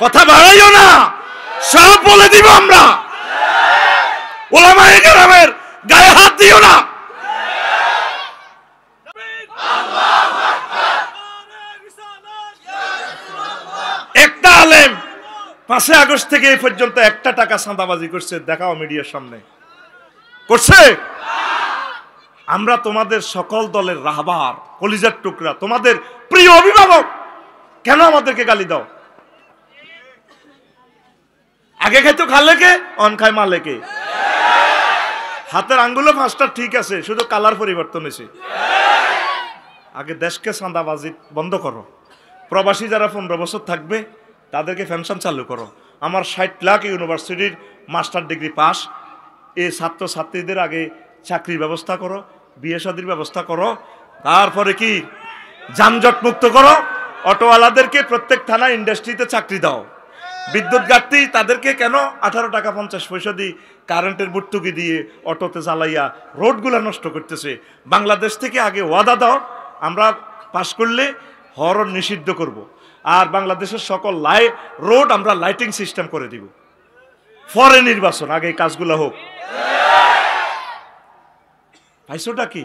কথা বাড়াইও না, সব বলে দিব আমরা। ওলামায়ে কেরামের গায়ে হাত দিও না। একটা আলেম 5 আগস্ট থেকে এই পর্যন্ত একটা টাকা চাঁদাবাজি করছে? দেখাও মিডিয়ার সামনে। করছে? আমরা তোমাদের সকল দলের রাহবার, কলিজার টুকরা, তোমাদের প্রিয় অভিভাবক, কেন আমাদেরকে গালি দাও? আগে খাইতো খালেকে, অন খায় মালেকে। হাতের আঙ্গুলে 5টা ঠিক আছে, শুধু কালার পরিবর্তন হয়েছে। আগে দেশকে চাঁদাবাজি বন্ধ করো। প্রবাসী যারা 15 বছর থাকবে তাদেরকে পেনশন চালু করো। আমার 60 লাখ ইউনিভার্সিটির মাস্টার ডিগ্রি পাস এই ছাত্র ছাত্রীদের আগে চাকরির ব্যবস্থা করো, বিয়ে শাদীর ব্যবস্থা করো। তারপরে কি যানজট মুক্ত করো। অটোওয়ালাদেরকে প্রত্যেক থানা ইন্ডাস্ট্রিতে চাকরি দাও। বিদ্যুৎ ঘাটতি তাদেরকে কেন 18 টাকা 50 পয়সা দিয়ে কারেন্টের ভর্তুকি দিয়ে অটোতে চালাইয়া রোডগুলো নষ্ট করতেছে? বাংলাদেশ থেকে আগে ওয়াদা দাও, আমরা পাশ করলে হরন নিষিদ্ধ করব, আর বাংলাদেশের সকল রোড আমরা লাইটিং সিস্টেম করে দিব। পরে নির্বাচন, আগে এই কাজগুলো হোক। পাইছোটা কি?